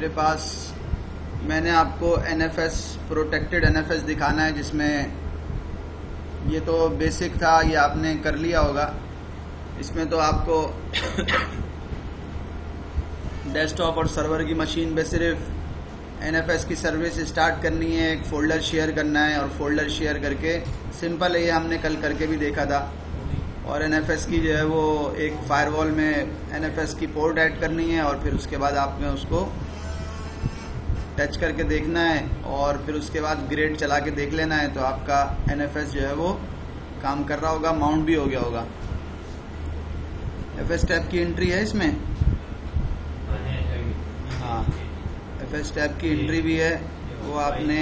मेरे पास मैंने आपको NFS प्रोटेक्टेड NFS दिखाना है, जिसमें ये तो बेसिक था, ये आपने कर लिया होगा। इसमें तो आपको डेस्कटॉप और सर्वर की मशीन पे सिर्फ NFS की सर्विस स्टार्ट करनी है, एक फ़ोल्डर शेयर करना है और फोल्डर शेयर करके सिंपल है, ये हमने कल करके भी देखा था। और NFS की जो है वो एक फायरवॉल में NFS की पोर्ट ऐड करनी है और फिर उसके बाद आपने उसको टच करके देखना है और फिर उसके बाद ग्रेड चला के देख लेना है, तो आपका NFS जो है वो काम कर रहा होगा, माउंट भी हो गया होगा। FS टैब की एंट्री है इसमें, हाँ FS टैब की एंट्री भी है वो आपने।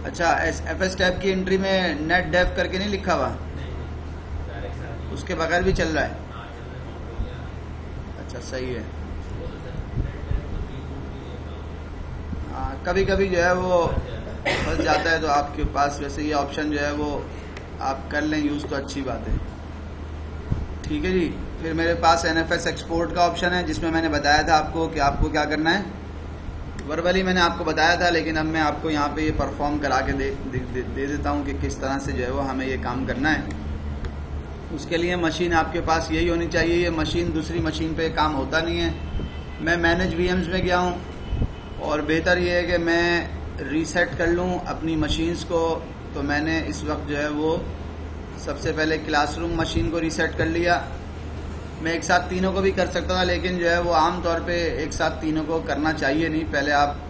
अच्छा, FS टैब की एंट्री में नेट डेव करके नहीं लिखा हुआ, उसके बगैर भी चल रहा है? अच्छा सही है। हाँ, कभी कभी जो है वो फंस जाता है, तो आपके पास वैसे ये ऑप्शन जो है वो आप कर लें यूज़, तो अच्छी बात है। ठीक है जी। फिर मेरे पास NFS एक्सपोर्ट का ऑप्शन है, जिसमें मैंने बताया था आपको कि आपको क्या करना है। वर्बली मैंने आपको बताया था, लेकिन अब मैं आपको यहाँ पे ये परफॉर्म करा के दे देता हूँ कि किस तरह से जो है वो हमें ये काम करना है। उसके लिए मशीन आपके पास यही होनी चाहिए, ये मशीन दूसरी मशीन पे काम होता नहीं है। मैं मैनेज VMs में गया हूँ और बेहतर ये है कि मैं रीसेट कर लूँ अपनी मशीन्स को। तो मैंने इस वक्त जो है वो सबसे पहले क्लासरूम मशीन को रीसेट कर लिया। मैं एक साथ तीनों को भी कर सकता था, लेकिन जो है वो आम तौर पे एक साथ तीनों को करना चाहिए नहीं। पहले आप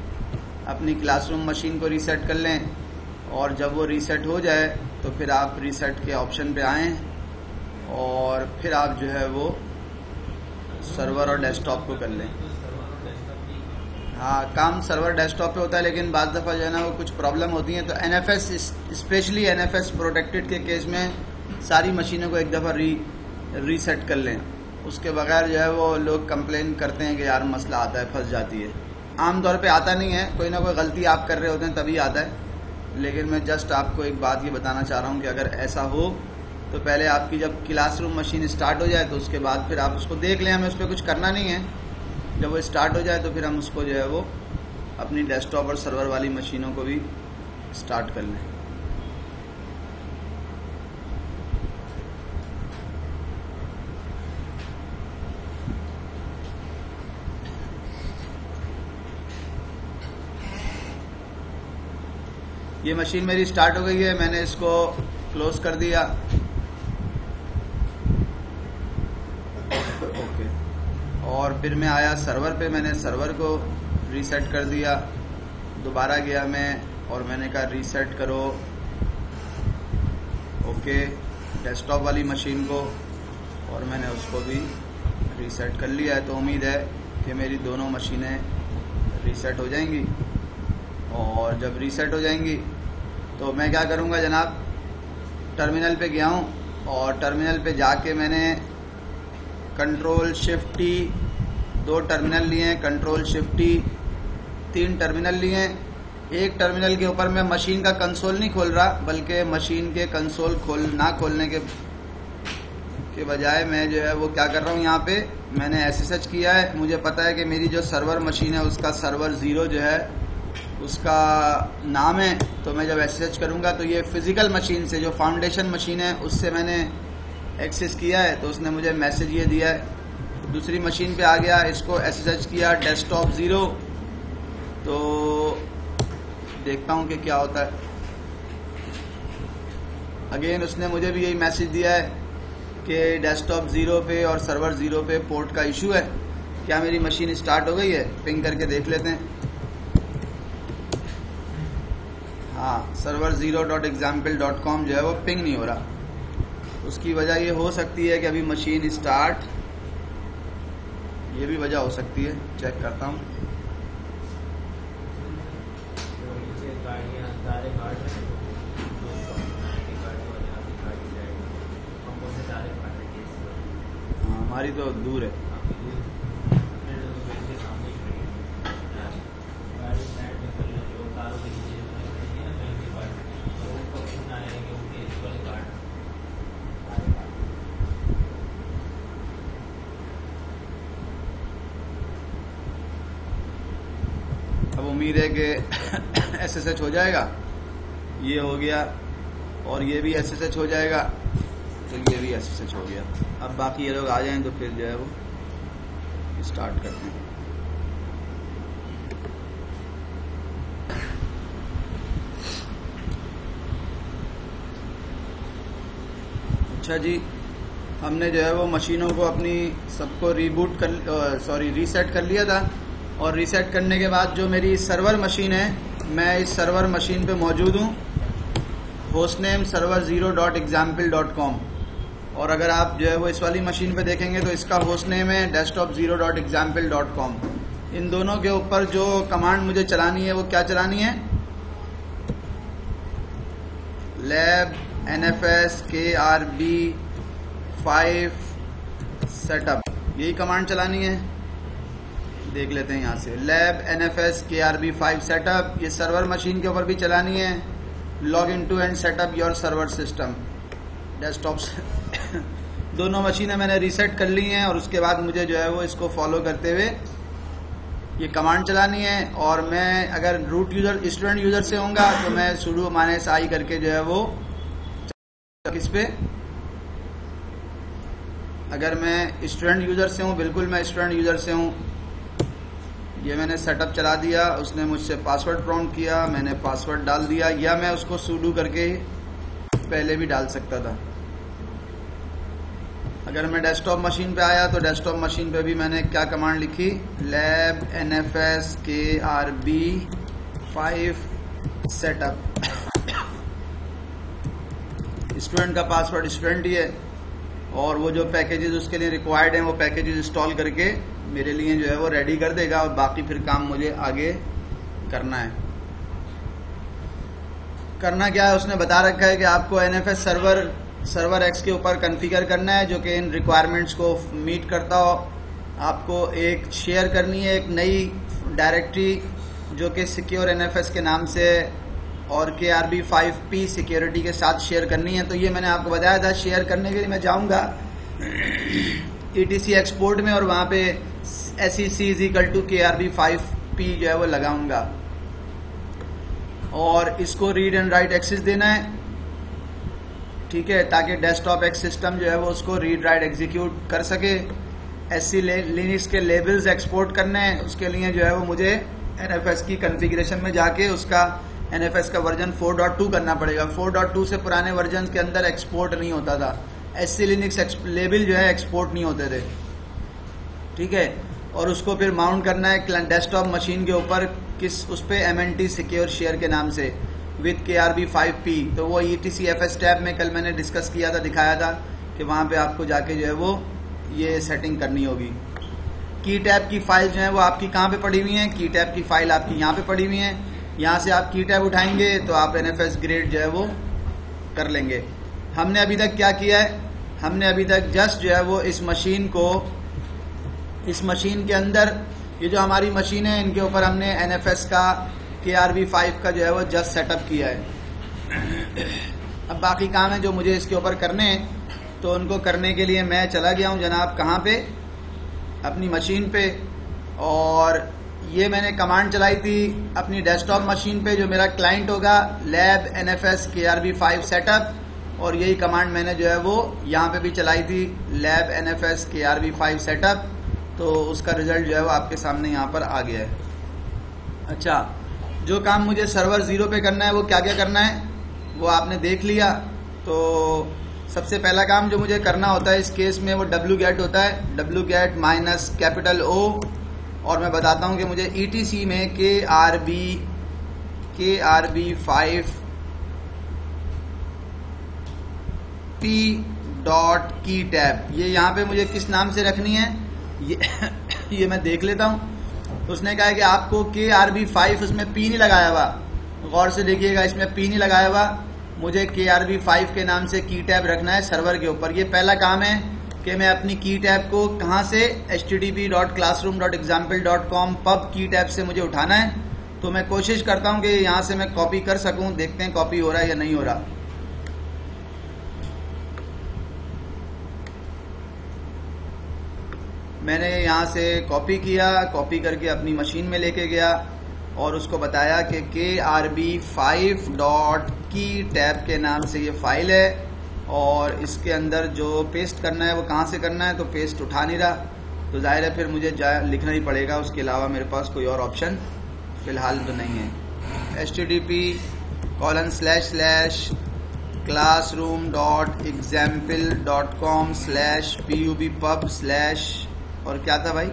अपनी क्लासरूम मशीन को रीसेट कर लें और जब वो रीसेट हो जाए तो फिर आप रीसेट के ऑप्शन पे आएँ और फिर आप जो है वो सर्वर और डेस्कटॉप को कर लें। हाँ, काम सर्वर डेस्कटॉप पे होता है, लेकिन बाद दफ़ा जो है ना वो कुछ प्रॉब्लम होती हैं। तो NFS स्पेशली NFS प्रोटेक्टेड के केस में सारी मशीनों को एक दफ़ा रीसेट कर लें। उसके बगैर जो है वो लोग कंप्लेन करते हैं कि यार मसला आता है, फंस जाती है। आम तौर पे आता नहीं है, कोई ना कोई गलती आप कर रहे होते हैं तभी आता है। लेकिन मैं जस्ट आपको एक बात ये बताना चाह रहा हूँ कि अगर ऐसा हो तो पहले आपकी जब क्लासरूम मशीन स्टार्ट हो जाए तो उसके बाद फिर आप उसको देख लें, हमें उस पर कुछ करना नहीं है। जब वो स्टार्ट हो जाए तो फिर हम उसको जो है वो अपनी डेस्कटॉप और सर्वर वाली मशीनों को भी स्टार्ट कर लें। ये मशीन मेरी स्टार्ट हो गई है, मैंने इसको क्लोज कर दिया। ओके, और फिर मैं आया सर्वर पे, मैंने सर्वर को रीसेट कर दिया। दोबारा गया मैं और मैंने कहा रीसेट करो ओके डेस्कटॉप वाली मशीन को, और मैंने उसको भी रीसेट कर लिया है। तो उम्मीद है कि मेरी दोनों मशीनें रीसेट हो जाएंगी। और जब रीसेट हो जाएंगी तो मैं क्या करूँगा जनाब, टर्मिनल पे गया हूँ और टर्मिनल पे जाके मैंने Ctrl+Shift+T 2 टर्मिनल लिए हैं, Ctrl+Shift+T 3 टर्मिनल लिए हैं। एक टर्मिनल के ऊपर मैं मशीन का कंसोल नहीं खोल रहा, बल्कि मशीन के कंसोल खोलने के बजाय मैं जो है वो क्या कर रहा हूँ, यहाँ पे मैंने SSH किया है। मुझे पता है कि मेरी जो सर्वर मशीन है उसका सर्वर 0 जो है उसका नाम है। तो मैं जब SSH करूँगा तो ये फिज़िकल मशीन से, जो फाउंडेशन मशीन है उससे मैंने एक्सेस किया है, तो उसने मुझे मैसेज ये दिया है। दूसरी मशीन पे आ गया, इसको SSH किया डेस्कटॉप 0, तो देखता हूँ कि क्या होता है। अगेन उसने मुझे भी यही मैसेज दिया है कि डेस्कटॉप 0 पे और सर्वर 0 पे पोर्ट का इशू है। क्या मेरी मशीन स्टार्ट हो गई है? पिंग करके देख लेते हैं। हाँ, सर्वर 0.example.com जो है वो पिंग नहीं हो रहा। उसकी वजह ये हो सकती है कि अभी मशीन स्टार्ट, ये भी वजह हो सकती है। चेक करता हूँ। हमारी तो दूर है। उम्मीद है कि SSH हो जाएगा। ये हो गया और ये भी SSH हो जाएगा, तो ये भी SSH हो गया। अब बाकी ये लोग आ जाएं तो फिर जो है वो स्टार्ट करते हैं। अच्छा जी, हमने जो है वो मशीनों को अपनी सबको रीसेट कर लिया था। और रीसेट करने के बाद जो मेरी सर्वर मशीन है, मैं इस सर्वर मशीन पे मौजूद हूँ, होस्ट नेम server0.example.com। और अगर आप जो है वो इस वाली मशीन पे देखेंगे तो इसका होस्ट नेम है desktop0.example.com। इन दोनों के ऊपर जो कमांड मुझे चलानी है वो क्या चलानी है, lab nfs krb5 सेटअप, यही कमांड चलानी है। देख लेते हैं यहाँ से, lab nfs krb5 सेटअप, ये सर्वर मशीन के ऊपर भी चलानी है। Log in to and setup your server system desktop दोनों मशीनें मैंने रीसेट कर ली हैं और उसके बाद मुझे जो है वो इसको फॉलो करते हुए ये कमांड चलानी है। और मैं अगर रूट यूजर स्टूडेंट यूजर से होऊंगा तो मैं sudo -i करके जो है वो इस पे, अगर मैं स्टूडेंट यूजर से हूँ, बिल्कुल मैं स्टूडेंट यूजर से हूँ, ये मैंने सेटअप चला दिया, उसने मुझसे पासवर्ड प्रॉम्प्ट किया, मैंने पासवर्ड डाल दिया, या मैं उसको sudo करके पहले भी डाल सकता था। अगर मैं डेस्कटॉप मशीन पे आया तो डेस्कटॉप मशीन पे भी मैंने क्या कमांड लिखी, lab nfs krb5 setup. Student का पासवर्ड स्टूडेंट ही है और वो जो पैकेजेस उसके लिए रिक्वायर्ड हैं वो पैकेजेस इंस्टॉल करके मेरे लिए जो है वो रेडी कर देगा और बाकी फिर काम मुझे आगे करना है। करना क्या है, उसने बता रखा है कि आपको NFS सर्वर X के ऊपर कॉन्फ़िगर करना है जो कि इन रिक्वायरमेंट्स को मीट करता हो। आपको एक शेयर करनी है एक नई डायरेक्टरी जो कि सिक्योर NFS के नाम से और KRB5P सिक्योरिटी के साथ शेयर करनी है। तो ये मैंने आपको बताया था, शेयर करने के लिए मैं जाऊंगा ETC एक्सपोर्ट में और वहाँ पे SEC=KRB5P जो है वो लगाऊंगा और इसको रीड एंड राइट एक्सेस देना है, ठीक है, ताकि डेस्कटॉप एक्स सिस्टम जो है वो उसको रीड राइट एग्जीक्यूट कर सके। SC लिनक्स के लेबल्स एक्सपोर्ट करने हैं, उसके लिए जो है वो मुझे NFS की कॉन्फ़िगरेशन में जाके उसका NFS का वर्जन 4.2 करना पड़ेगा। 4.2 से पुराने वर्जन के अंदर एक्सपोर्ट नहीं होता था, SC लिनक्स लेबल जो है एक्सपोर्ट नहीं होते थे, ठीक है। और उसको फिर माउंट करना है डेस्कटॉप मशीन के ऊपर, उस पे MNT सिक्योर शेयर के नाम से विद KRB5P। तो वो ETCFS टैब में कल मैंने डिस्कस किया था, दिखाया था कि वहाँ पे आपको जाके जो है वो ये सेटिंग करनी होगी। की टैब की फाइल जो है वो आपकी कहाँ पे पड़ी हुई हैं, की टैब की फाइल आपकी यहाँ पे पड़ी हुई हैं। यहाँ से आप की टैब उठाएंगे तो आप NFS ग्रेड जो है वो कर लेंगे। हमने अभी तक क्या किया है, हमने अभी तक जस्ट जो है वो इस मशीन के अंदर ये जो हमारी मशीन है इनके ऊपर हमने NFS का KRB5 का जो है वो जस्ट सेटअप किया है। अब बाकी काम है जो मुझे इसके ऊपर करने हैं, तो उनको करने के लिए मैं चला गया हूँ जनाब कहाँ पे, अपनी मशीन पे। और ये मैंने कमांड चलाई थी अपनी डेस्कटॉप मशीन पे, जो मेरा क्लाइंट होगा lab nfs krb5 सेटअप, और यही कमांड मैंने जो है वो यहाँ पे भी चलाई थी lab nfs krb5 सेटअप। तो उसका रिजल्ट जो है वो आपके सामने यहाँ पर आ गया है। अच्छा, जो काम मुझे सर्वर 0 पे करना है वो क्या क्या करना है वो आपने देख लिया। तो सबसे पहला काम जो मुझे करना होता है इस केस में वो wget होता है, wget -O, और मैं बताता हूँ कि मुझे ETC में KRB5P.keytab ये यहाँ पे मुझे किस नाम से रखनी है ये मैं देख लेता हूँ। तो उसने कहा है कि आपको KRB5, उसमें P नहीं लगाया हुआ, गौर से देखिएगा, इसमें P नहीं लगाया हुआ, मुझे KRB5 के नाम से की टैब रखना है सर्वर के ऊपर। ये पहला काम है कि मैं अपनी की टैब को कहाँ से http://classroom.example.com pub की टैब से मुझे उठाना है। तो मैं कोशिश करता हूँ कि यहाँ से मैं कॉपी कर सकूँ, देखते हैं कॉपी हो रहा है या नहीं हो रहा। मैंने यहाँ से कॉपी किया, कॉपी करके अपनी मशीन में लेके गया और उसको बताया कि krb5.key टैब के नाम से ये फाइल है और इसके अंदर जो पेस्ट करना है वो कहाँ से करना है, तो पेस्ट उठा नहीं रहा, तो जाहिर है फिर मुझे लिखना ही पड़ेगा, उसके अलावा मेरे पास कोई और ऑप्शन फ़िलहाल तो नहीं है। http://classroom.example.com/pubpub/ और क्या था भाई,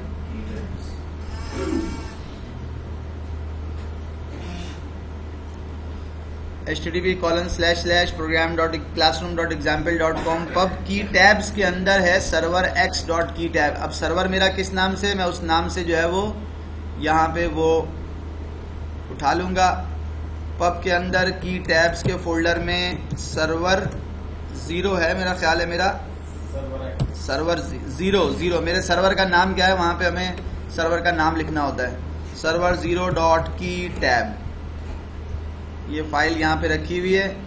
http://program.classroom.example.com pub की टैब्स के अंदर है server x.key टैब। अब सर्वर मेरा किस नाम से, मैं उस नाम से जो है वो यहाँ पे वो उठा लूँगा। पब के अंदर की टैब्स के फोल्डर में सर्वर 0 है मेरा ख्याल है, मेरा सर्वर 0 मेरे सर्वर का नाम क्या है, वहाँ पे हमें सर्वर का नाम लिखना होता है, server 0.key टैब। ये फाइल यहाँ पे रखी हुई है,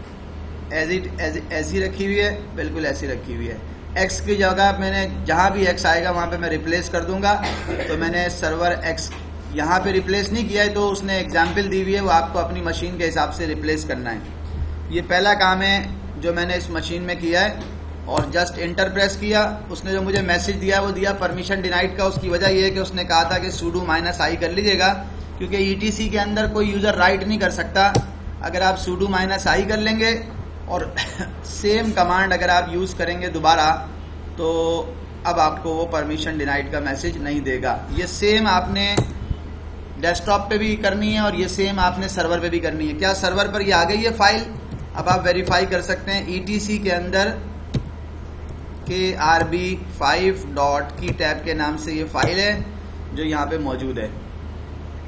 ऐसी रखी हुई है, बिल्कुल ऐसी रखी हुई है। x की जगह मैंने जहाँ भी x आएगा वहाँ पे मैं रिप्लेस कर दूंगा, तो मैंने सर्वर x यहाँ पे रिप्लेस नहीं किया है, तो उसने एग्जाम्पल दी हुई है, वो आपको अपनी मशीन के हिसाब से रिप्लेस करना है। ये पहला काम है जो मैंने इस मशीन में किया है, और जस्ट इंटर प्रेस किया। उसने जो मुझे मैसेज दिया वो दिया परमिशन डिनाइड का। उसकी वजह यह है कि उसने कहा था कि sudo -i कर लीजिएगा, क्योंकि ETC के अंदर कोई यूज़र राइट नहीं कर सकता। अगर आप sudo -i कर लेंगे और सेम कमांड अगर आप यूज़ करेंगे दोबारा, तो अब आपको वो परमिशन डिनाइड का मैसेज नहीं देगा। ये सेम आपने डेस्कटॉप पे भी करनी है और ये सेम आपने सर्वर पे भी करनी है। क्या सर्वर पर ये आ गई है फाइल, अब आप वेरीफाई कर सकते हैं। ETC के अंदर krb5.key टैब के नाम से ये फाइल है जो यहाँ पे मौजूद है।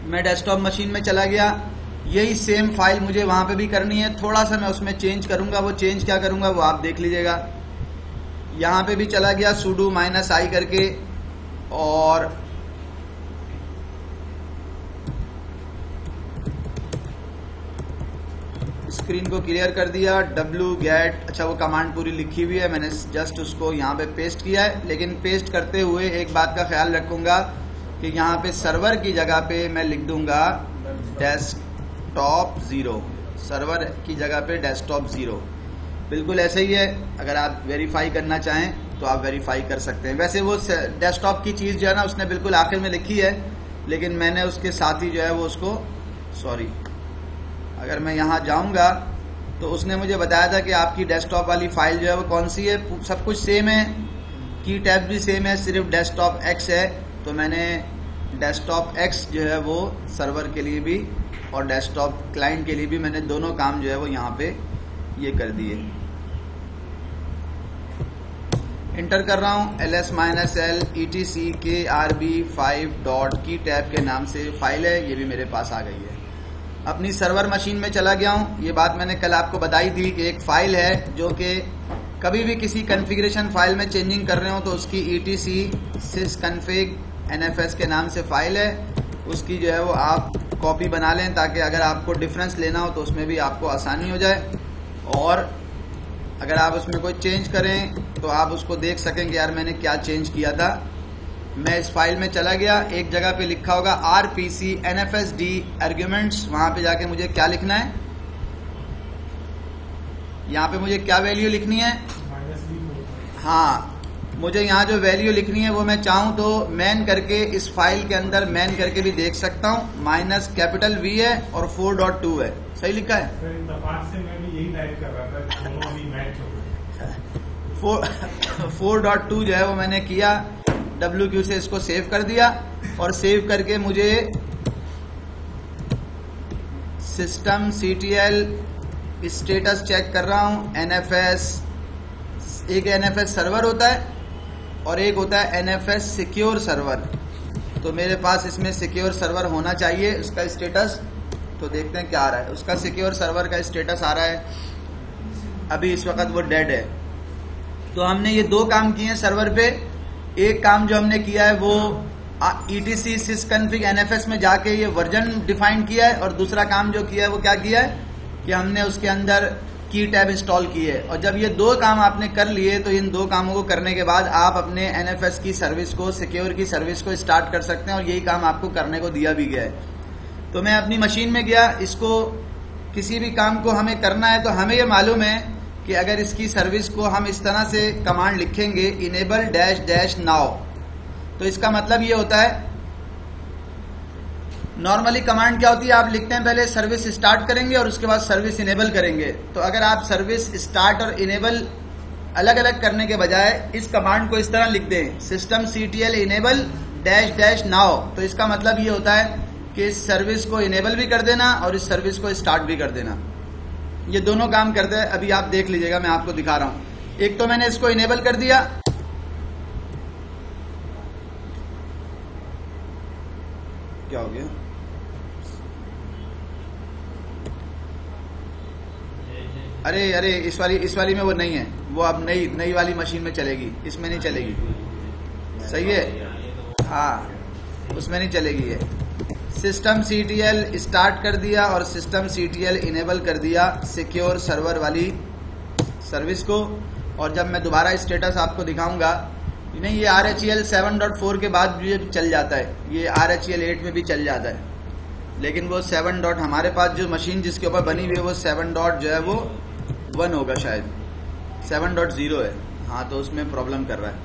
मैं डेस्कटॉप मशीन में चला गया, यही सेम फाइल मुझे वहाँ पे भी करनी है। थोड़ा सा मैं उसमें चेंज करूँगा, वो चेंज क्या करूँगा वो आप देख लीजिएगा। यहाँ पे भी चला गया sudo -i करके, और स्क्रीन को क्लियर कर दिया। wget, अच्छा वो कमांड पूरी लिखी हुई है, मैंने जस्ट उसको यहाँ पे पेस्ट किया है। लेकिन पेस्ट करते हुए एक बात का ख्याल रखूँगा कि यहाँ पे सर्वर की जगह पे मैं लिख दूंगा डेस्कटॉप 0, सर्वर की जगह पे डेस्कटॉप 0। बिल्कुल ऐसे ही है, अगर आप वेरीफाई करना चाहें तो आप वेरीफाई कर सकते हैं। वैसे वो डेस्कटॉप की चीज़ जो है ना उसने बिल्कुल आखिर में लिखी है, लेकिन मैंने उसके साथ ही जो है वो उसको, सॉरी, अगर मैं यहाँ जाऊँगा तो उसने मुझे बताया था कि आपकी डेस्कटॉप वाली फाइल जो है वो कौन सी है। सब कुछ सेम है, की टैब भी सेम है, सिर्फ डेस्कटॉप x है। तो मैंने डेस्कटॉप x जो है वो सर्वर के लिए भी और डेस्कटॉप क्लाइंट के लिए भी मैंने दोनों काम जो है वो यहाँ पे ये कर दिए। इंटर कर रहा हूँ ls-l etc krb5.key टैब के नाम से फाइल है, ये भी मेरे पास आ गई है। अपनी सर्वर मशीन में चला गया हूँ। ये बात मैंने कल आपको बताई थी कि एक फ़ाइल है जो कि कभी भी किसी कॉन्फ़िगरेशन फाइल में चेंजिंग कर रहे हो तो उसकी etc sysconfig nfs के नाम से फ़ाइल है, उसकी जो है वो आप कॉपी बना लें ताकि अगर आपको डिफरेंस लेना हो तो उसमें भी आपको आसानी हो जाए, और अगर आप उसमें कोई चेंज करें तो आप उसको देख सकें कि यार मैंने क्या चेंज किया था। मैं इस फाइल में चला गया, एक जगह पे लिखा होगा rpc nfsd आर्ग्यूमेंट्स, वहां पे जाके मुझे क्या लिखना है, यहाँ पे मुझे क्या वैल्यू लिखनी है, हाँ मुझे यहाँ जो वैल्यू लिखनी है वो मैं चाहूँ तो मैन करके इस फाइल के अंदर मैन करके भी देख सकता हूँ। -V है और 4.2 है, सही लिखा है। से मैं भी यही टाइप कर रहा था, दोनों अभी मैच हो गए। 4.2 जो है वो मैंने किया, WQ से इसको सेव कर दिया, और सेव करके मुझे सिस्टम CTL स्टेटस चेक कर रहा हूँ। NFS, एक NFS सर्वर होता है और एक होता है NFS सिक्योर सर्वर। तो मेरे पास इसमें सिक्योर सर्वर होना चाहिए, उसका स्टेटस तो देखते हैं क्या आ रहा है। उसका सिक्योर सर्वर का स्टेटस आ रहा है, अभी इस वक्त वो डेड है। तो हमने ये दो काम किए हैं सर्वर पे। एक काम जो हमने किया है वो etc sysconfig nfs में जाके ये वर्जन डिफाइन किया है, और दूसरा काम जो किया है वो क्या किया है कि हमने उसके अंदर की टैब इंस्टॉल की है। और जब ये दो काम आपने कर लिए तो इन दो कामों को करने के बाद आप अपने NFS की सर्विस को, सिक्योर की सर्विस को स्टार्ट कर सकते हैं, और यही काम आपको करने को दिया भी गया है। तो मैं अपनी मशीन में गया, इसको किसी भी काम को हमें करना है तो हमें ये मालूम है कि अगर इसकी सर्विस को हम इस तरह से कमांड लिखेंगे इनेबल डैश डैश नाउ, तो इसका मतलब ये होता है, नॉर्मली कमांड क्या होती है, आप लिखते हैं पहले सर्विस स्टार्ट करेंगे और उसके बाद सर्विस इनेबल करेंगे। तो अगर आप सर्विस स्टार्ट और इनेबल अलग अलग करने के बजाय इस कमांड को इस तरह लिख दें, system CTL enable dash dash now, तो इसका मतलब ये होता है कि इस सर्विस को इनेबल भी कर देना और इस सर्विस को स्टार्ट भी कर देना। ये दोनों काम करते हैं। अभी आप देख लीजिएगा, मैं आपको दिखा रहा हूं। एक तो मैंने इसको इनेबल कर दिया, क्या हो गया, अरे इस वाली में वो नहीं है, वो अब नई वाली मशीन में चलेगी, इसमें नहीं चलेगी। सही है, हाँ, उसमें नहीं चलेगी। ये सिस्टम CTL स्टार्ट कर दिया और सिस्टम CTL इनेबल कर दिया सिक्योर सर्वर वाली सर्विस को। और जब मैं दोबारा स्टेटस आपको दिखाऊंगा, नहीं ये RHEL 7.4 के बाद भी चल जाता है, ये RHEL 8 में भी चल जाता है, लेकिन वो 7. हमारे पास जो मशीन जिसके ऊपर बनी हुई है वो 7. जो है वो 1 होगा, शायद 7.0 है। हाँ, तो उसमें प्रॉब्लम कर रहा है।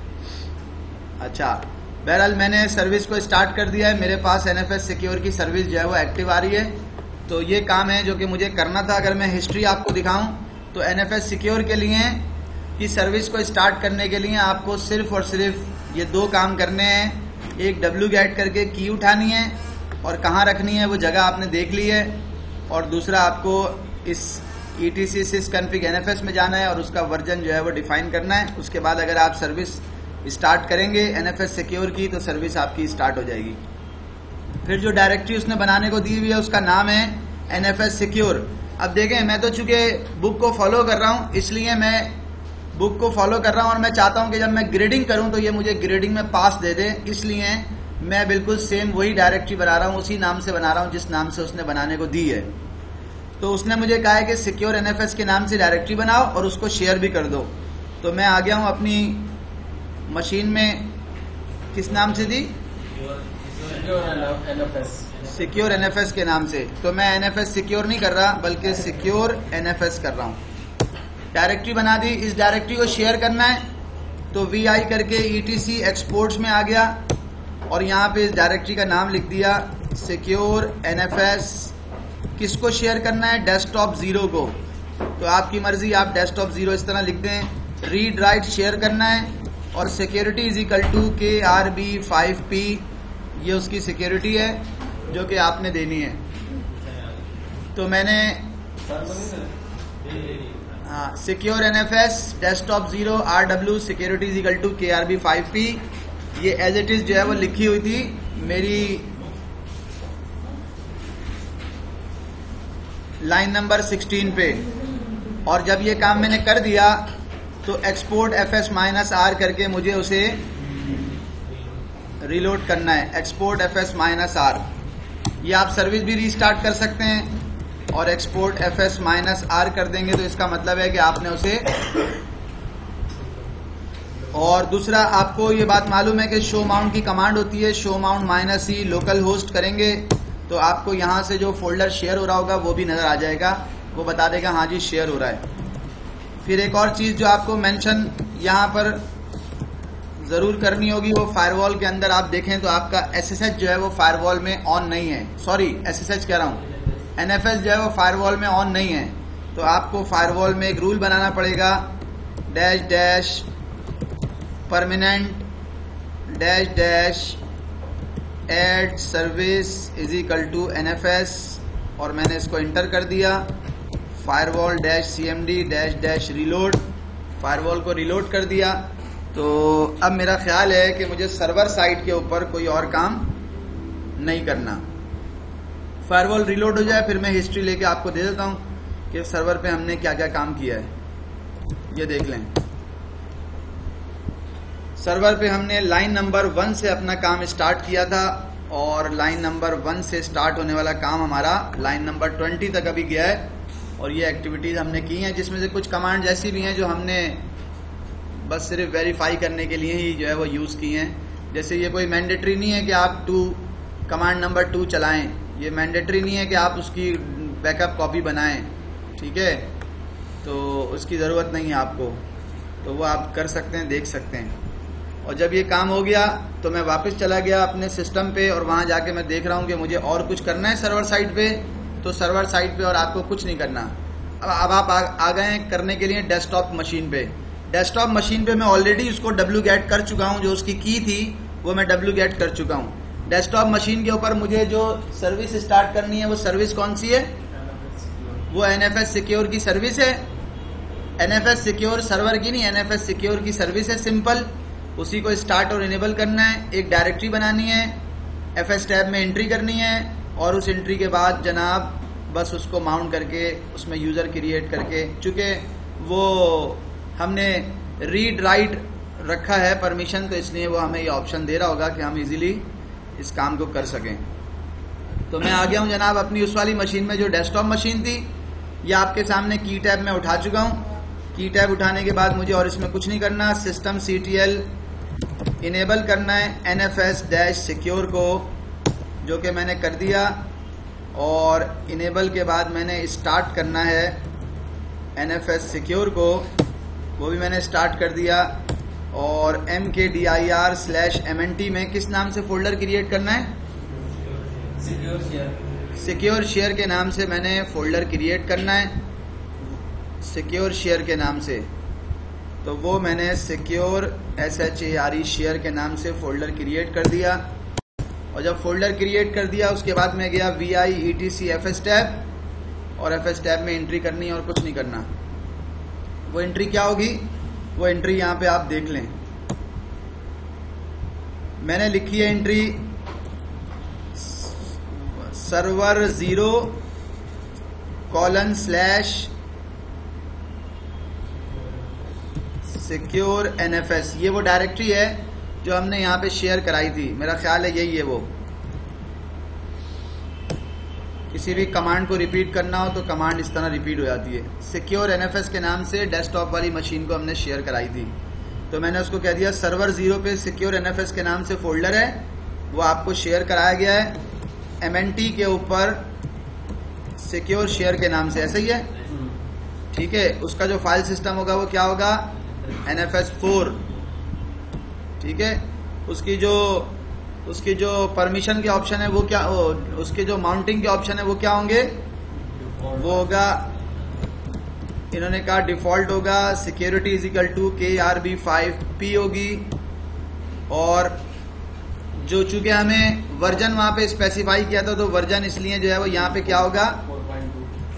अच्छा, बहरहाल मैंने सर्विस को स्टार्ट कर दिया है, मेरे पास NFS सिक्योर की सर्विस जो है वो एक्टिव आ रही है। तो ये काम है जो कि मुझे करना था। अगर मैं हिस्ट्री आपको दिखाऊं तो NFS सिक्योर के लिए कि सर्विस को स्टार्ट करने के लिए आपको सिर्फ और सिर्फ ये 2 काम करने हैं। एक wget करके की उठानी है और कहाँ रखनी है वो जगह आपने देख ली है, और दूसरा आपको इस etc sysconfig NFS में जाना है और उसका वर्जन जो है वो डिफाइन करना है। उसके बाद अगर आप सर्विस स्टार्ट करेंगे NFS सिक्योर की तो सर्विस आपकी स्टार्ट हो जाएगी। फिर जो डायरेक्टरी उसने बनाने को दी हुई है उसका नाम है NFS सिक्योर। अब देखें, मैं तो चूंकि बुक को फॉलो कर रहा हूं, इसलिए मैं बुक को फॉलो कर रहा हूं और मैं चाहता हूं कि जब मैं ग्रेडिंग करूं तो ये मुझे ग्रेडिंग में पास दे दे, इसलिए मैं बिल्कुल सेम वही डायरेक्टरी बना रहा हूं, उसी नाम से बना रहा हूं जिस नाम से उसने बनाने को दी है। तो उसने मुझे कहा है कि सिक्योर NFS के नाम से डायरेक्टरी बनाओ और उसको शेयर भी कर दो। तो मैं आ गया हूं अपनी मशीन में, किस नाम से दी, सिक्योर NFS के नाम से। तो मैं NFS सिक्योर नहीं कर रहा बल्कि सिक्योर NFS कर रहा हूं। डायरेक्टरी बना दी, इस डायरेक्टरी को शेयर करना है तो VI करके ETC एक्सपोर्ट्स में आ गया और यहाँ पे इस डायरेक्टरी का नाम लिख दिया सिक्योर NFS। किसको शेयर करना है, डेस्कटॉप 0 को। तो आपकी मर्जी, आप डेस्कटॉप 0 इस तरह लिख दें। रीड राइट शेयर करना है और security is equal to KRB5P, ये उसकी सिक्योरिटी है जो कि आपने देनी है। तो मैंने secure NFS desktop 0 RW security is equal to KRB5P, ये एज इट इज जो है वो लिखी हुई थी मेरी लाइन नंबर 16 पे। और जब ये काम मैंने कर दिया तो एक्सपोर्ट FS-R करके मुझे उसे रिलोड करना है, एक्सपोर्ट FS-R। ये आप सर्विस भी रीस्टार्ट कर सकते हैं और एक्सपोर्ट FS-R कर देंगे तो इसका मतलब है कि आपने उसे। और दूसरा, आपको ये बात मालूम है कि शो माउंट की कमांड होती है, show mount -E local host करेंगे तो आपको यहाँ से जो फोल्डर शेयर हो रहा होगा वो भी नजर आ जाएगा, वो बता देगा हाँ जी शेयर हो रहा है। फिर एक और चीज जो आपको मेंशन यहाँ पर जरूर करनी होगी, वो फायरवॉल के अंदर आप देखें तो आपका SSH जो है वो फायरवॉल में ऑन नहीं है, सॉरी SSH कह रहा हूँ, NFS जो है वो फायरवॉल में ऑन नहीं है। तो आपको फायरवॉल में एक रूल बनाना पड़ेगा, -- permanent -- service is equal to NFS, और मैंने इसको इंटर कर दिया। फायरवॉल -CMD -- रीलोड, फायरवॉल को रिलोड कर दिया। तो अब मेरा ख्याल है कि मुझे सर्वर साइड के ऊपर कोई और काम नहीं करना। फायरवॉल रिलोड हो जाए फिर मैं हिस्ट्री लेके आपको दे देता हूं कि सर्वर पे हमने क्या क्या काम किया है। ये देख लें, सर्वर पे हमने लाइन नंबर 1 से अपना काम स्टार्ट किया था और लाइन नंबर 1 से स्टार्ट होने वाला काम हमारा लाइन नंबर 20 तक अभी गया है। और ये एक्टिविटीज हमने की हैं, जिसमें से कुछ कमांड ऐसी भी हैं जो हमने बस सिर्फ वेरीफाई करने के लिए ही जो है वो यूज़ की हैं। जैसे ये कोई मैंडेटरी नहीं है कि आप कमांड नंबर 2 चलाएं, ये मैंडेटरी नहीं है कि आप उसकी बैकअप कॉपी बनाएं, ठीक है, तो उसकी ज़रूरत नहीं है आपको, तो वो आप कर सकते हैं, देख सकते हैं। और जब ये काम हो गया तो मैं वापस चला गया अपने सिस्टम पे और वहाँ जाके मैं देख रहा हूँ कि मुझे और कुछ करना है सर्वर साइड पे, तो सर्वर साइड पे और आपको कुछ नहीं करना। अब आप आ गए हैं करने के लिए डेस्कटॉप मशीन पे। डेस्कटॉप मशीन पे मैं ऑलरेडी उसको wget कर चुका हूँ, जो उसकी की थी वो मैं wget कर चुका हूँ। डेस्कटॉप मशीन के ऊपर मुझे जो सर्विस स्टार्ट करनी है वो सर्विस कौन सी है? वो NFS सिक्योर की सर्विस है। NFS सिक्योर सर्वर की नहीं, NFS सिक्योर की सर्विस है सिंपल। उसी को स्टार्ट और इनेबल करना है, एक डायरेक्टरी बनानी है, FS टैब में एंट्री करनी है और उस एंट्री के बाद जनाब बस उसको माउंट करके उसमें यूज़र क्रिएट करके, चूँकि वो हमने रीड राइट रखा है परमिशन, तो इसलिए वो हमें ये ऑप्शन दे रहा होगा कि हम इजीली इस काम को कर सकें। तो मैं आ गया हूँ जनाब अपनी उस वाली मशीन में जो डेस्कटॉप मशीन थी। ये आपके सामने की टैब में उठा चुका हूँ। की टैब उठाने के बाद मुझे और इसमें कुछ नहीं करना, सिस्टम CTL इनेबल करना है NFS सिक्योर को, जो कि मैंने कर दिया। और इनेबल के बाद मैंने स्टार्ट करना है NFS सिक्योर को, वो भी मैंने स्टार्ट कर दिया। और mkdir/mnt में किस नाम से फोल्डर क्रिएट करना है? सिक्योर शेयर के नाम से मैंने फोल्डर क्रिएट करना है, सिक्योर शेयर के नाम से। तो वो मैंने सिक्योर SHARE शेयर के नाम से फोल्डर क्रिएट कर दिया। और जब फोल्डर क्रिएट कर दिया उसके बाद मैं गया VI ETC FS टैब, और FS टैब में एंट्री करनी है और कुछ नहीं करना। वो एंट्री क्या होगी? वो एंट्री यहाँ पे आप देख लें, मैंने लिखी है एंट्री सर्वर 0:secure NFS। ये वो डायरेक्टरी है जो हमने यहाँ पे शेयर कराई थी, मेरा ख्याल है यही है वो। किसी भी कमांड को रिपीट करना हो तो कमांड इस तरह रिपीट हो जाती है। सिक्योर NFS के नाम से डेस्कटॉप वाली मशीन को हमने शेयर कराई थी, तो मैंने उसको कह दिया सर्वर 0 पे सिक्योर NFS के नाम से फोल्डर है, वो आपको शेयर कराया गया है MNT के ऊपर सिक्योर शेयर के नाम से, ऐसा ही है, ठीक है। उसका जो फाइल सिस्टम होगा वो क्या होगा? NFS4, ठीक है। उसकी जो परमिशन के ऑप्शन है वो क्या, उसके जो माउंटिंग के ऑप्शन है वो क्या होंगे? वो होगा, इन्होंने कहा डिफॉल्ट होगा सिक्योरिटी =KRB5P होगी। और जो चूंकि हमें वर्जन वहां पे स्पेसिफाई किया था, तो वर्जन इसलिए जो है वो यहाँ पे क्या होगा?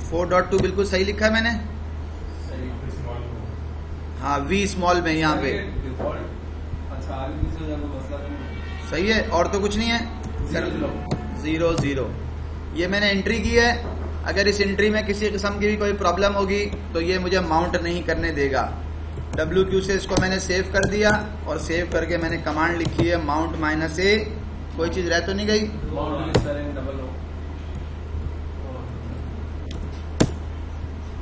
4.2 बिल्कुल सही लिखा है मैंने, हाँ V स्मॉल में यहाँ पे सही है, और तो कुछ नहीं है। 0 ये मैंने एंट्री की है। अगर इस एंट्री में किसी किस्म की भी कोई प्रॉब्लम होगी तो ये मुझे माउंट नहीं करने देगा। WQ से इसको मैंने सेव कर दिया, और सेव करके मैंने कमांड लिखी है माउंट -A। कोई चीज रह तो नहीं गई?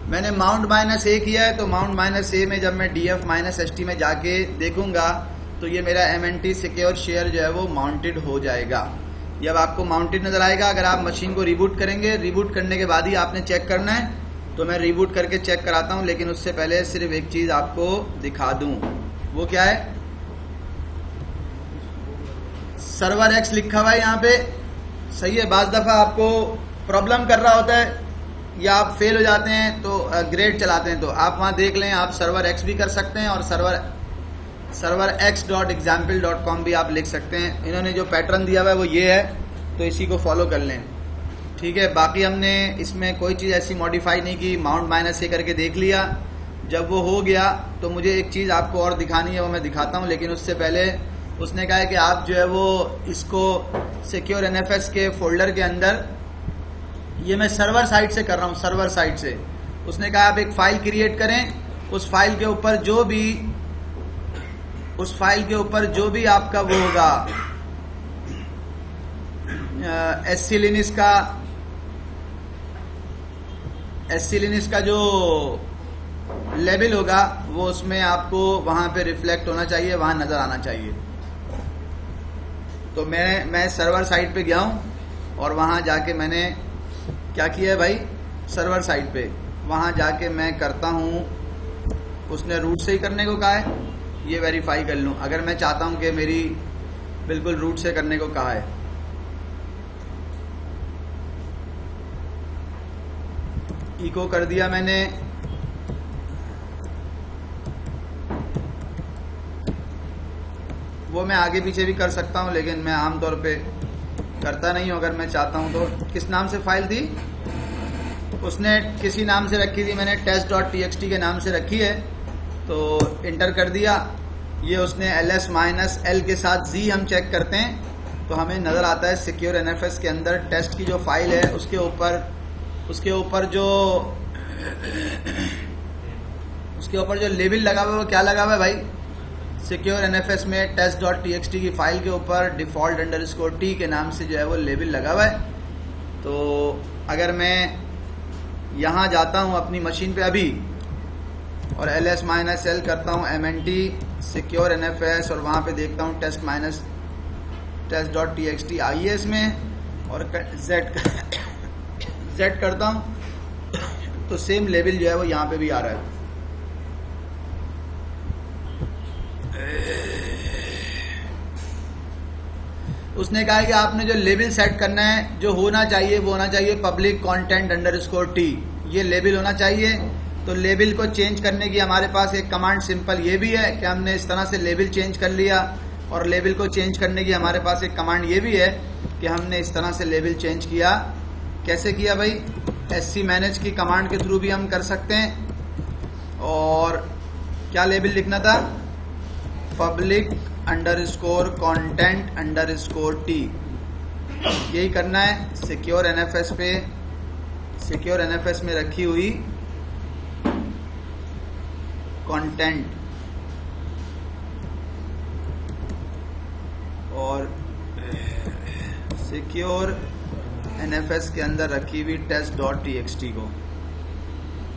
मैंने माउंट -A किया है, तो माउंट -A में जब मैं DF -ST में जाके देखूंगा तो ये मेरा MNT सिक्योर शेयर जो है वो माउंटेड हो जाएगा। जब आपको माउंटेड नजर आएगा, अगर आप मशीन को रिबूट करेंगे, रिबूट करने के बाद ही आपने चेक करना है, तो मैं रिबूट करके चेक कराता हूं। लेकिन उससे पहले सिर्फ एक चीज आपको दिखा दूं, वो क्या है? सर्वर X लिखा हुआ है यहाँ पे, सही है। बाज दफा आपको प्रॉब्लम कर रहा होता है या आप फेल हो जाते हैं तो ग्रेड चलाते हैं, तो आप वहां देख लें, आप सर्वर X भी कर सकते हैं और सर्वर x.example.com भी आप लिख सकते हैं। इन्होंने जो पैटर्न दिया हुआ है वो ये है, तो इसी को फॉलो कर लें, ठीक है। बाकी हमने इसमें कोई चीज़ ऐसी मॉडिफाई नहीं की, माउंट -A करके देख लिया। जब वो हो गया तो मुझे एक चीज़ आपको और दिखानी है, वो मैं दिखाता हूँ। लेकिन उससे पहले उसने कहा है कि आप जो है वो इसको सिक्योर NFS के फोल्डर के अंदर, ये मैं सर्वर साइड से कर रहा हूँ, सर्वर साइड से। उसने कहा आप एक फाइल क्रिएट करें, उस फाइल के ऊपर जो भी आपका वो होगा SC लिनक्स का जो लेबल होगा वो उसमें आपको वहां पे रिफ्लेक्ट होना चाहिए, वहां नजर आना चाहिए। तो मैं सर्वर साइड पे गया हूं और वहाँ जाके मैंने क्या किया है भाई, सर्वर साइड पे वहाँ जाके मैं करता हूँ, उसने रूट से ही करने को कहा है, ये वेरीफाई कर लूँ। अगर मैं चाहता हूँ कि मेरी बिल्कुल रूट से करने को कहा है, इको कर दिया मैंने, वो मैं आगे पीछे भी कर सकता हूँ, लेकिन मैं आमतौर पे करता नहीं हूँ। अगर मैं चाहता हूँ तो किस नाम से फाइल थी, उसने किसी नाम से रखी थी, मैंने test.txt के नाम से रखी है, तो इंटर कर दिया। ये उसने ls-l के साथ z हम चेक करते हैं तो हमें नज़र आता है सिक्योर NFS के अंदर टेस्ट की जो फाइल है उसके ऊपर जो लेबल लगा हुआ है वो क्या लगा हुआ है भाई, सिक्योर NFS में test.txt की फाइल के ऊपर default_t के नाम से जो है वो लेबल लगा हुआ है। तो अगर मैं यहाँ जाता हूँ अपनी मशीन पे अभी और ls-l करता हूँ mnt सिक्योर NFS और वहाँ पे देखता हूँ test.txt आई है इसमें और z करता हूँ तो सेम लेवल जो है वो यहाँ पे भी आ रहा है। उसने कहा है कि आपने जो लेबल सेट करना है जो होना चाहिए वो होना चाहिए पब्लिक कंटेंट _t, ये लेबल होना चाहिए। तो लेबल को चेंज करने की हमारे पास एक कमांड सिंपल ये भी है कि हमने इस तरह से लेबल चेंज कर लिया, और लेबल को चेंज करने की हमारे पास एक कमांड ये भी है कि हमने इस तरह से लेबल चेंज किया। कैसे किया भाई, sc मैनेज की कमांड के थ्रू भी हम कर सकते हैं। और क्या लेबल लिखना था, पब्लिक _content _t, यही करना है। सिक्योर NFS पे, सिक्योर NFS में रखी हुई कंटेंट और सिक्योर NFS के अंदर रखी हुई test.txt को,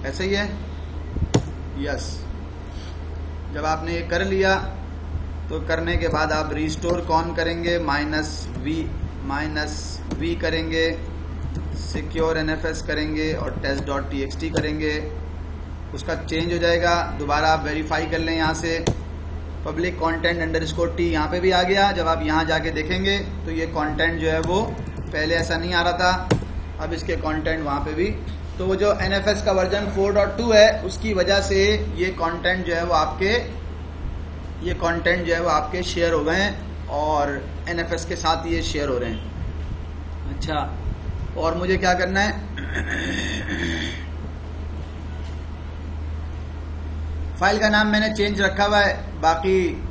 ऐसे ही है। यस, जब आपने ये कर लिया तो करने के बाद आप रिस्टोर कौन करेंगे, -v करेंगे, सिक्योर NFS करेंगे और test.txt करेंगे, उसका चेंज हो जाएगा। दोबारा आप वेरीफाई कर लें, यहाँ से पब्लिक कंटेंट _t यहाँ पे भी आ गया। जब आप यहाँ जाके देखेंगे तो ये कंटेंट जो है वो पहले ऐसा नहीं आ रहा था, अब इसके कंटेंट वहाँ पे भी। तो वो जो NFS का वर्जन 4.2 है उसकी वजह से ये कंटेंट जो है वो आपके शेयर हो गए हैं और NFS के साथ ये शेयर हो रहे हैं। अच्छा, और मुझे क्या करना है, फाइल का नाम मैंने चेंज रखा हुआ है। बाकी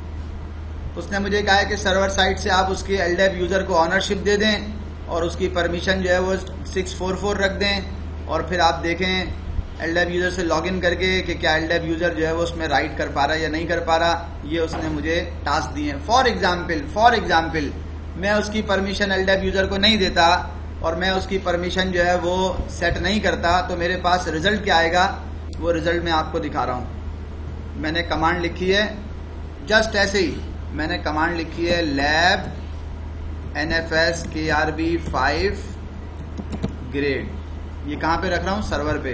उसने मुझे कहा है कि सर्वर साइड से आप उसके LDAP यूज़र को ऑनरशिप दे दें और उसकी परमिशन जो है वो 644 रख दें, और फिर आप देखें LDAP यूज़र से लॉगिन करके कि क्या LDAP यूज़र जो है वो उसमें राइट कर पा रहा है या नहीं कर पा रहा। ये उसने मुझे टास्क दिए हैं। फॉर एग्जाम्पल मैं उसकी परमिशन LDAP यूज़र को नहीं देता और मैं उसकी परमिशन जो है वो सेट नहीं करता, तो मेरे पास रिजल्ट क्या आएगा वो रिजल्ट मैं आपको दिखा रहा हूँ। मैंने कमांड लिखी है, जस्ट ऐसे ही मैंने कमांड लिखी है lab NFS KRB5 ग्रेड, ये कहाँ पे रख रहा हूँ, सर्वर पे।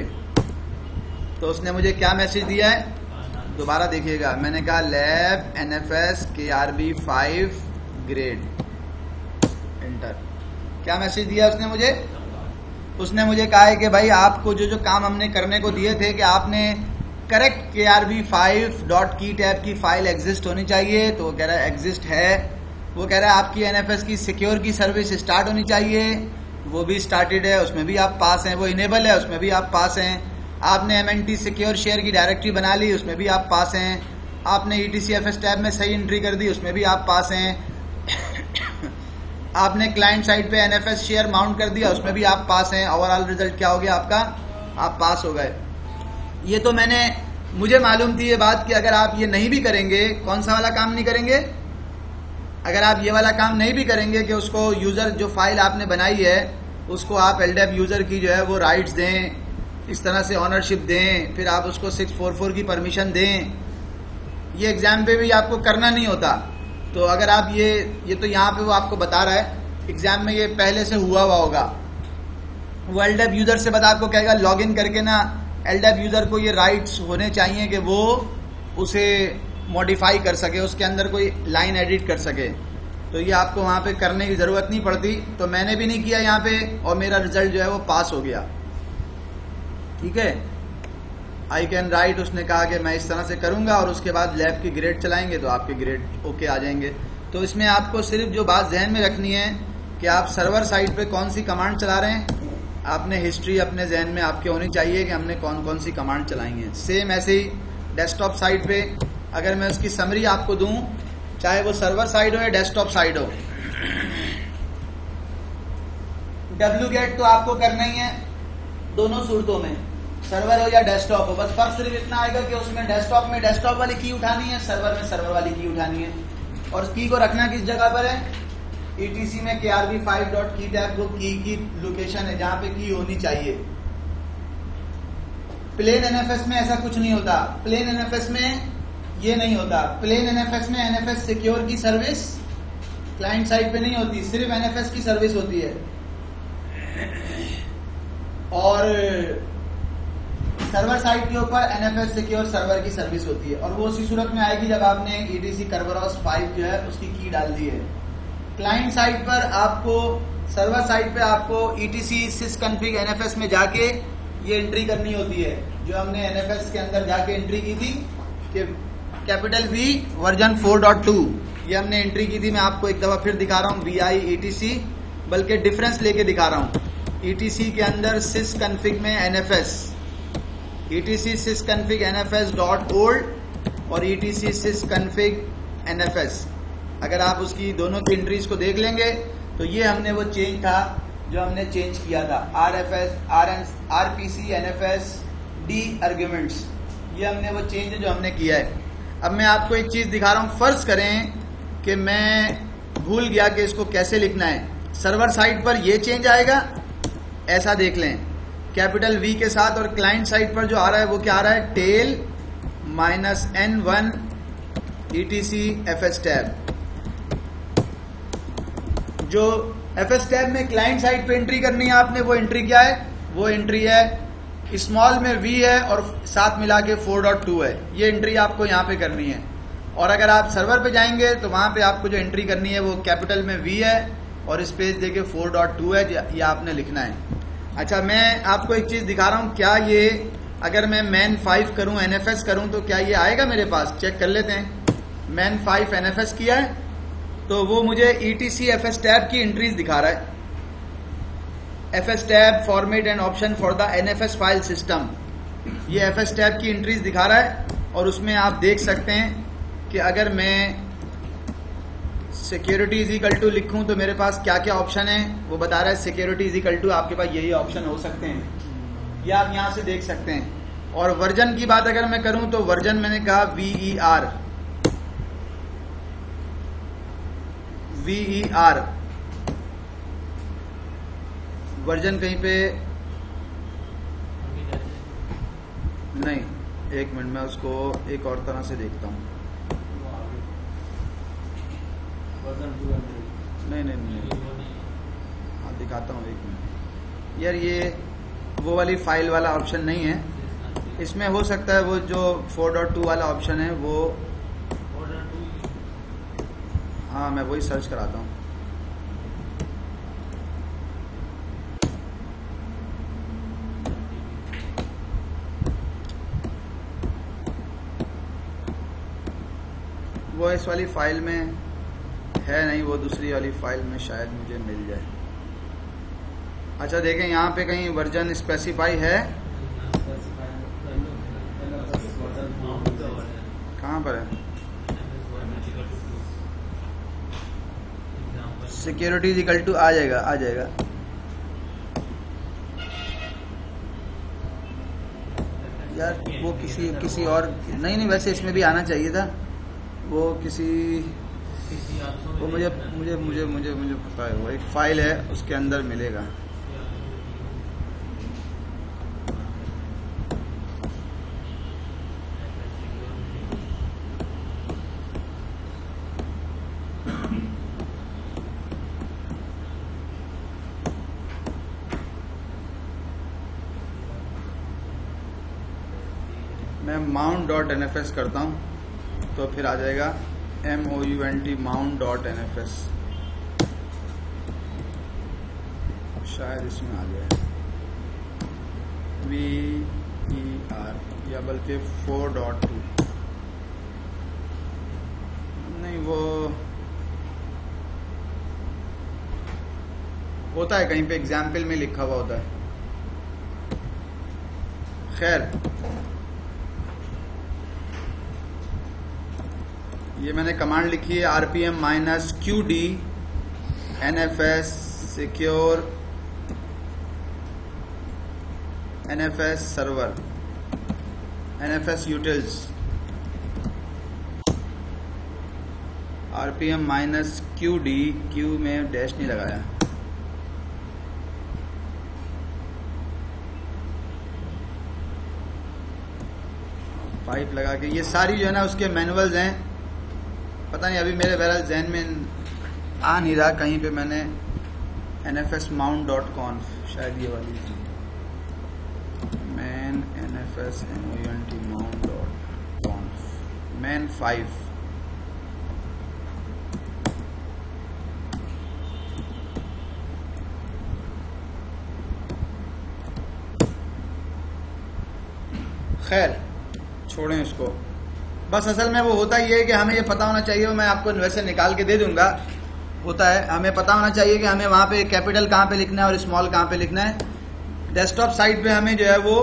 तो उसने मुझे क्या मैसेज दिया है, दोबारा देखिएगा, मैंने कहा lab NFS KRB5 grade, enter. क्या मैसेज दिया उसने मुझे, उसने मुझे कहा है कि भाई आपको जो काम हमने करने को दिए थे कि आपने करेक्ट KRB5.keytab की फाइल एग्जिस्ट होनी चाहिए, तो वो कह रहा है एग्जिस्ट है। वो कह रहा है आपकी NFS की सिक्योर की सर्विस स्टार्ट होनी चाहिए, वो भी स्टार्टेड है, उसमें भी आप पास हैं। वो इनेबल है, उसमें भी आप पास हैं। आपने MNT सिक्योर शेयर की डायरेक्टरी बना ली, उसमें भी आप पास हैं। आपने ETCFS टैब में सही एंट्री कर दी, उसमें भी आप पास हैं। आपने क्लाइंट साइड पे NFS शेयर माउंट कर दिया, उसमें भी आप पास हैं। ओवरऑल रिजल्ट क्या हो गया आपका, आप पास हो गए। ये तो मुझे मालूम थी ये बात कि अगर आप ये नहीं भी करेंगे, कौन सा वाला काम नहीं करेंगे, अगर आप ये वाला काम नहीं भी करेंगे कि उसको यूज़र जो फाइल आपने बनाई है उसको आप LDAP यूज़र की जो है वो राइट्स दें, इस तरह से ऑनरशिप दें, फिर आप उसको 644 की परमिशन दें, ये एग्जाम पे भी आपको करना नहीं होता। तो अगर आप ये तो यहाँ पे वो आपको बता रहा है एग्जाम में ये पहले से हुआ होगा। वो एलडैप यूजर से बता आपको कहेगा लॉगिन करके ना, एलडैप यूजर को ये राइट्स होने चाहिए कि वो उसे मॉडिफाई कर सके, उसके अंदर कोई लाइन एडिट कर सके। तो ये आपको वहां पे करने की जरूरत नहीं पड़ती, तो मैंने भी नहीं किया यहाँ पे, और मेरा रिजल्ट जो है वो पास हो गया। ठीक है, आई कैन राइट, उसने कहा कि मैं इस तरह से करूंगा, और उसके बाद लैब की ग्रेड चलाएंगे तो आपके ग्रेड ओके आ जाएंगे। तो इसमें आपको सिर्फ जो बात जहन में रखनी है कि आप सर्वर साइड पे कौन सी कमांड चला रहे हैं, आपने हिस्ट्री अपने जहन में आपके होनी चाहिए कि हमने कौन कौन सी कमांड चलाई है। सेम ऐसे ही डेस्कटॉप साइड पे अगर मैं उसकी समरी आपको दूं, चाहे वो सर्वर साइड हो या डेस्कटॉप साइड हो, wget तो आपको करना ही है दोनों सूरतों में, सर्वर हो या डेस्कटॉप हो। बस फर्क सिर्फ इतना आएगा कि उसमें डेस्कटॉप में डेस्कटॉप वाली की उठानी है, सर्वर में सर्वर वाली की उठानी है। और की को रखना किस जगह पर है, ETC में krb5.key टैब को की लोकेशन है जहां पे की होनी चाहिए। प्लेन NFS में ऐसा कुछ नहीं होता, प्लेन NFS में ये नहीं होता। प्लेन NFS में NFS सिक्योर की सर्विस क्लाइंट साइड पे नहीं होती, सिर्फ NFS की सर्विस होती है। और सर्वर साइड के ऊपर NFS सिक्योर सर्वर की सर्विस होती है, और वो उसी सूरत में आएगी जब आपने ETC Kerberos 5 जो है उसकी की डाल दी है। क्लाइंट साइड पर आपको, सर्वर साइड पे आपको ETC sysconfig NFS में जाके ये एंट्री करनी होती है, जो हमने NFS के अंदर जाके एंट्री की थी कि कैपिटल V वर्जन 4.2, ये हमने एंट्री की थी। मैं आपको एक दफा फिर दिखा रहा हूँ VI ETC, बल्कि डिफरेंस लेके दिखा रहा हूँ। ETC के अंदर sysconfig में NFS, ETC sysconfig NFS .old और ETC sysconfig NFS, अगर आप उसकी दोनों की एंट्रीज को देख लेंगे तो ये हमने वो चेंज था जो हमने चेंज किया था। RPC NFS D आर्ग्यूमेंट्स, ये हमने वो चेंज जो हमने किया है। अब मैं आपको एक चीज दिखा रहा हूं। फर्ज करें कि मैं भूल गया कि इसको कैसे लिखना है, सर्वर साइड पर ये चेंज आएगा, ऐसा देख लें कैपिटल V के साथ, और क्लाइंट साइड पर जो आ रहा है वो क्या आ रहा है, tail -N1 ETC FS tab. जो FS टैब में क्लाइंट साइड पे एंट्री करनी है आपने, वो एंट्री क्या है, वो एंट्री है स्मॉल में V है और साथ मिला के 4.2 है, ये एंट्री आपको यहाँ पे करनी है। और अगर आप सर्वर पे जाएंगे तो वहां पे आपको जो एंट्री करनी है वो कैपिटल में V है और स्पेस देके 4.2 है, ये आपने लिखना है। अच्छा, मैं आपको एक चीज दिखा रहा हूँ, क्या ये अगर मैं मैन 5 करूं, NFS करूं, तो क्या ये आएगा मेरे पास, चेक कर लेते हैं। मैन 5 NFS किया है तो वो मुझे ETC FS टैब की एंट्रीज दिखा रहा है। FS tab format and option for the NFS file system, ये FS टैब की एंट्रीज दिखा रहा है। और उसमें आप देख सकते हैं कि अगर मैं सिक्योरिटी इज इक्वल टू लिखूं तो मेरे पास क्या क्या ऑप्शन है, वो बता रहा है सिक्योरिटी इज इक्वल टू आपके पास यही ऑप्शन हो सकते हैं, ये आप यहां से देख सकते हैं। और वर्जन की बात अगर मैं करूं तो वर्जन मैंने कहा VER वर्जन कहीं पे नहीं, एक मिनट मैं उसको एक और तरह से देखता हूं। नहीं, हाँ दिखाता हूँ, एक मिनट यार, ये वो वाली फाइल वाला ऑप्शन नहीं है इसमें। हो सकता है वो जो 4.2 वाला ऑप्शन है वो, हाँ मैं वही सर्च कराता हूँ। वो इस वाली फाइल में है नहीं, वो दूसरी वाली फाइल में शायद मुझे मिल जाए। अच्छा देखें, यहाँ पे कहीं वर्जन स्पेसिफाई है, कहाँ पर है, सिक्योरिटी इक्वल टू आ जाएगा। यार वो किसी और नहीं, वैसे इसमें भी आना चाहिए था, वो किसी, वो मुझे पता है, वो एक फाइल है उसके अंदर मिलेगा। mount.nfs करता हूँ तो फिर आ जाएगा MOUNT mount.nfs, शायद इसमें आ जाए VER या बल्कि 4.2, नहीं वो होता है कहीं पे एग्जाम्पल में लिखा हुआ होता है। खैर ये मैंने कमांड लिखी है RPM -QD NFS secure NFS server NFS utils RPM -QD, Q में डैश नहीं लगाया, पाइप लगा के। ये सारी जो है ना उसके मैनुअल्स हैं, पता नहीं अभी मेरे बहरहाल जहन में आ नहीं रहा, कहीं पे मैंने nfsmount.conf शायद ये वाली man nfs mount mount.conf man 5 खैर छोड़ें इसको। बस असल में वो होता ही है कि हमें ये पता होना चाहिए, मैं आपको वैसे निकाल के दे दूंगा, होता है हमें पता होना चाहिए कि हमें वहाँ पे कैपिटल कहाँ पे लिखना है और स्मॉल कहाँ पे लिखना है। डेस्कटॉप साइट पे हमें जो है वो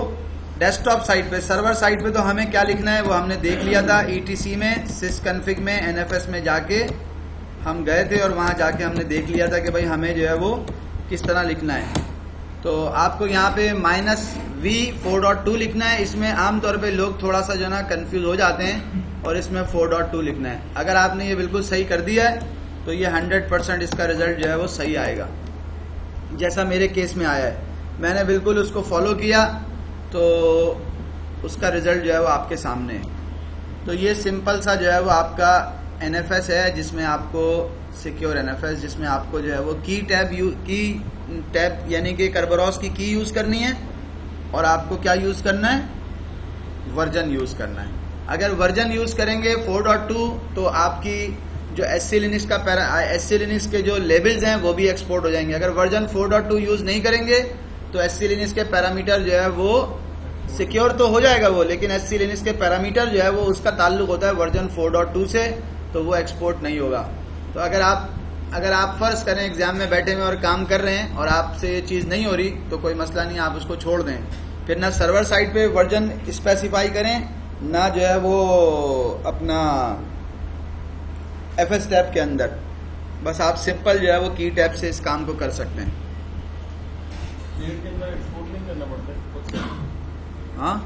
डेस्कटॉप साइट पे, सर्वर साइट पे तो हमें क्या लिखना है वो हमने देख लिया था। ETC में sysconfig में NFS में जाके हम गए थे और वहाँ जाके हमने देख लिया था कि भाई हमें जो है वो किस तरह लिखना है। तो आपको यहाँ पे -V 4.2 लिखना है। इसमें आमतौर पे लोग थोड़ा सा जो ना कंफ्यूज हो जाते हैं और इसमें 4.2 लिखना है। अगर आपने ये बिल्कुल सही कर दिया है तो ये 100% इसका रिजल्ट जो है वो सही आएगा, जैसा मेरे केस में आया है। मैंने बिल्कुल उसको फॉलो किया तो उसका रिजल्ट जो है वो आपके सामने है। तो ये सिंपल सा जो है वो आपका NFS है, जिसमें आपको सिक्योर NFS, जिसमें आपको जो है वो की टैब यानी कि करबरॉस की यूज करनी है और आपको क्या यूज करना है, वर्जन यूज करना है। अगर वर्जन यूज करेंगे 4.2 तो आपकी जो SC लिनक्स के जो लेबल्स हैं वो भी एक्सपोर्ट हो जाएंगे। अगर वर्जन 4.2 यूज नहीं करेंगे तो SC लिनक्स के पैरामीटर जो है वो सिक्योर तो हो जाएगा वो, लेकिन SC लिनक्स के पैरामीटर जो है वो उसका ताल्लुक होता है वर्जन 4.2 से, तो वो एक्सपोर्ट नहीं होगा। तो अगर आप फर्ज करें एग्जाम में बैठे हुए और काम कर रहे हैं और आपसे ये चीज़ नहीं हो रही तो कोई मसला नहीं, आप उसको छोड़ दें। फिर ना सर्वर साइड पे वर्जन स्पेसिफाई करें, ना जो है वो अपना FS टैब के अंदर, बस आप सिंपल जो है वो की टैब से इस काम को कर सकते हैं। हाँ